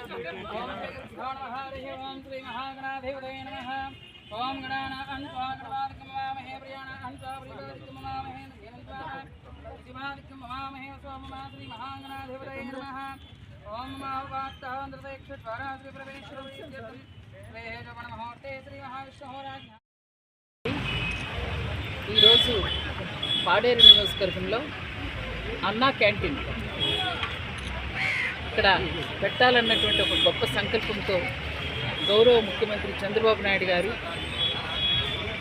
ओम श्री महागणाधिपतये नमः। ओम गणानां त्वा गणपतिं नमामहे प्रियाणां त्वा प्रियपतिं नमामहे शिवादिकं नमामहे सोममा श्री महागणाधिपतये नमः। ओम महावाक्तः नृतेक्षद्वारा श्री परमेश्वरं सिद्ध्यर्थं श्रेयजवण मुहूर्ते श्री महाविष्णुहोराज्ञ। ఈరోజు పాడేరు నియోజకవర్గంలో అన్నా క్యాంటీన్ ఇక్కడ పెట్టాలన్నటువంటి ఒక గొప్ప సంకల్పంతో గౌరవ ముఖ్యమంత్రి చంద్రబాబు నాయుడు గారు,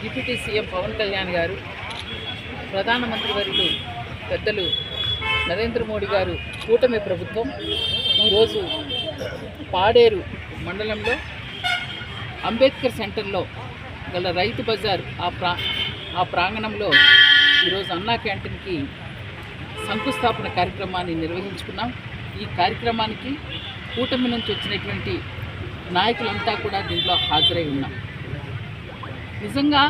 డిప్యూటీ సీఎం పవన్ కళ్యాణ్ గారు, ప్రధానమంత్రి వర్యులు పెద్దలు నరేంద్ర మోడీ గారు, కూటమి ప్రభుత్వం ఈరోజు పాడేరు మండలంలో అంబేద్కర్ సెంటర్లో గల రైతు బజార్ ఆ ప్రాంగణంలో ఈరోజు అన్నా క్యాంటీన్కి శంకుస్థాపన కార్యక్రమాన్ని నిర్వహించుకున్నాం. ఈ కార్యక్రమానికి కూటమి నుంచి వచ్చినటువంటి నాయకులంతా కూడా దీంట్లో హాజరై ఉన్నాం. నిజంగా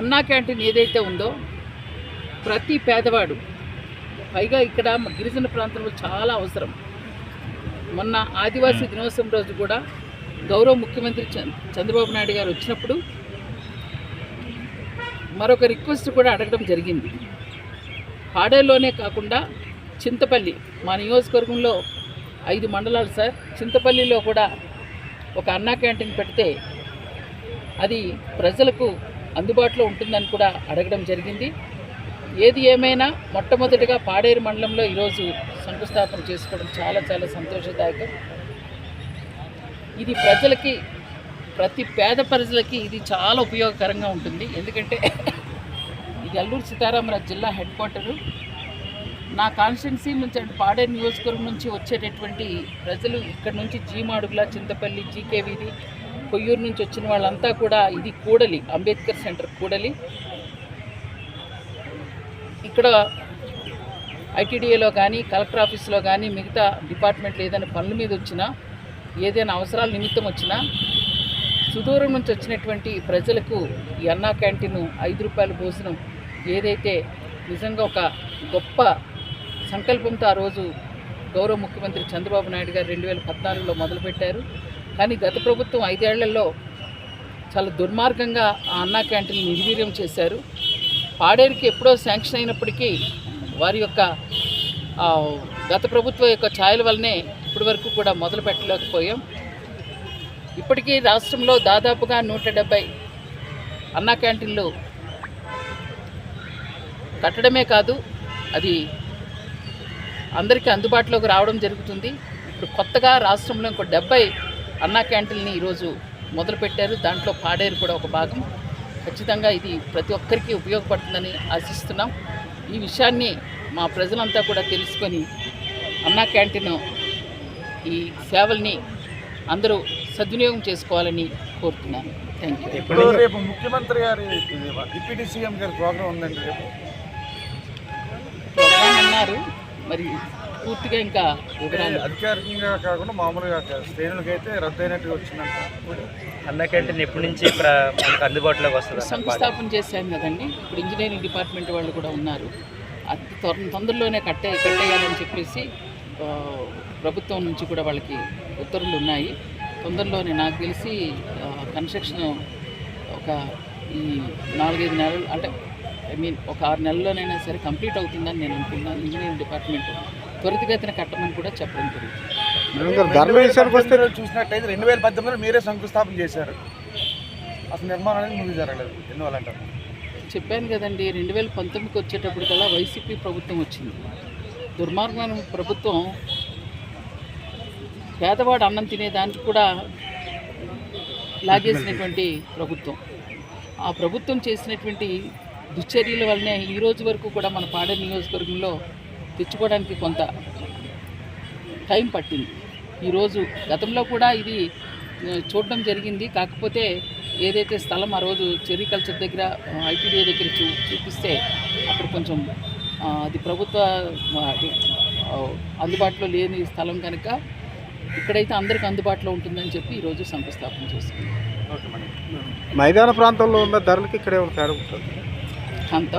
అన్నా క్యాంటీన్ ఏదైతే ఉందో ప్రతి పేదవాడు, పైగా ఇక్కడ గిరిజన ప్రాంతంలో చాలా అవసరం. మొన్న ఆదివాసీ దినోత్సవం రోజు కూడా గౌరవ ముఖ్యమంత్రి చంద్రబాబు నాయుడు గారు వచ్చినప్పుడు మరొక రిక్వెస్ట్ కూడా అడగడం జరిగింది. పాడేరులోనే కాకుండా చింతపల్లి, మా నియోజకవర్గంలో 5 మండలాలు సార్, చింతపల్లిలో కూడా ఒక అన్నా క్యాంటీన్ పెడితే అది ప్రజలకు అందుబాటులో ఉంటుందని కూడా అడగడం జరిగింది. ఏది ఏమైనా మొట్టమొదటిగా పాడేరు మండలంలో ఈరోజు శంకుస్థాపన చేసుకోవడం చాలా చాలా సంతోషదాయకం. ఇది ప్రజలకి, ప్రతి పేద ప్రజలకి ఇది చాలా ఉపయోగకరంగా ఉంటుంది. ఎందుకంటే ఇది అల్లూరు సీతారామరాజు జిల్లా హెడ్ క్వార్టరు. నా కాన్స్టిట్యున్సీ నుంచి అంటే పాడేరు నియోజకవర్గం నుంచి వచ్చేటటువంటి ప్రజలు ఇక్కడ నుంచి జీమాడుగుల, చింతపల్లి, జీకే వీధి, కొయ్యూరు నుంచి వచ్చిన వాళ్ళంతా కూడా ఇది కూడలి, అంబేద్కర్ సెంటర్ కూడలి. ఇక్కడ ఐటీడీఏలో కానీ కలెక్టర్ ఆఫీస్లో కానీ మిగతా డిపార్ట్మెంట్లు ఏదైనా పనుల మీద వచ్చినా, ఏదైనా అవసరాల నిమిత్తం వచ్చినా సుదూరం నుంచి వచ్చినటువంటి ప్రజలకు ఈ అన్నా క్యాంటీన్ 5 రూపాయల భోజనం ఏదైతే నిజంగా ఒక గొప్ప సంకల్పంతో ఆ రోజు గౌరవ ముఖ్యమంత్రి చంద్రబాబు నాయుడు గారు 2014లో మొదలుపెట్టారు. కానీ గత ప్రభుత్వం 5 ఏళ్లలో చాలా దుర్మార్గంగా ఆ అన్నా క్యాంటీన్ నిర్వీర్యం చేశారు. పాడేరుకి ఎప్పుడో శాంక్షన్ అయినప్పటికీ వారి యొక్క గత ప్రభుత్వం యొక్క ఛాయల వల్లనే ఇప్పటి వరకు కూడా మొదలు పెట్టలేకపోయాం. ఇప్పటికీ రాష్ట్రంలో దాదాపుగా 170 అన్నా క్యాంటీన్లు కట్టడమే కాదు, అది అందరికీ అందుబాటులోకి రావడం జరుగుతుంది. ఇప్పుడు కొత్తగా రాష్ట్రంలో ఇంకో 70 అన్నా క్యాంటీన్ని ఈరోజు మొదలుపెట్టారు. దాంట్లో పాడేరు కూడా ఒక భాగం. ఖచ్చితంగా ఇది ప్రతి ఒక్కరికి ఉపయోగపడుతుందని ఆశిస్తున్నాం. ఈ విషయాన్ని మా ప్రజలంతా కూడా తెలుసుకొని అన్నా క్యాంటీన్ ఈ సేవల్ని అందరూ సద్వినియోగం చేసుకోవాలని కోరుతున్నాను. Thank you. ఇప్పుడు రేపు ముఖ్యమంత్రి గారి డిప్యూటీ సీఎం గారి ప్రోగ్రాం ఉందండి. రేపు ప్రోగ్రాం అన్నారు, మరి పూర్తిగా ఇంకా అధికారికంగా కాకుండా మామూలుగా శ్రేణులకి అయితే రద్దు అయినట్టుగా వచ్చిందంట. అన్నా క్యాంటీన్ ఎప్పటి నుంచి మనకు అందుబాటులోకి వస్తుంది? శంకుస్థాపన చేశాం కదండి. ఇప్పుడు ఇంజనీరింగ్ డిపార్ట్మెంట్ వాళ్ళు కూడా ఉన్నారు. అతి తొందరలోనే కట్టేయాలని చెప్పేసి ప్రభుత్వం నుంచి కూడా వాళ్ళకి ఉత్తర్వులు ఉన్నాయి. తొందరలోనే నాకు తెలిసి కన్స్ట్రక్షన్ ఒక ఈ 4-5 నెలలు, అంటే ఒక 6 నెలల్లోనైనా సరే కంప్లీట్ అవుతుందని నేను అనుకున్నాను. ఇంజనీరింగ్ డిపార్ట్మెంట్ త్వరితగతిన కట్టమని కూడా చెప్పడం జరుగుతుంది. చూసినట్టయితే 2018లో మీరే శంకుస్థాపన చేశారు. అసలు నిర్మాణం అనేది ముందు జరగలేదు. ఎందువల్ల అంటారు? చెప్పాను కదండి, 2019కి వచ్చేటప్పటికల్లా వైసీపీ ప్రభుత్వం వచ్చింది. దుర్మార్గమైన ప్రభుత్వం. పేదవాడు అన్నం తినేదానికి కూడా లాగేసినటువంటి ప్రభుత్వం. ఆ ప్రభుత్వం చేసినటువంటి దుశ్చర్యల వల్లనే ఈ రోజు వరకు కూడా మన పాడేరు నియోజకవర్గంలో తెచ్చుకోవడానికి కొంత టైం పట్టింది. ఈరోజు గతంలో కూడా ఇది చూడడం జరిగింది. కాకపోతే ఏదైతే స్థలం ఆ రోజు చెర్రీకల్చర్ దగ్గర ఐటీడీఏ దగ్గర చూపిస్తే అప్పుడు కొంచెం అది ప్రభుత్వ అందుబాటులో లేని స్థలం కనుక ఇక్కడైతే అందరికీ అందుబాటులో ఉంటుందని చెప్పి ఈరోజు శంకుస్థాపన చేసుకున్నాం. మైదాన ప్రాంతంలో ఉన్న ధరలకి ఇక్కడే తేడా ఉంటుంది. అంతా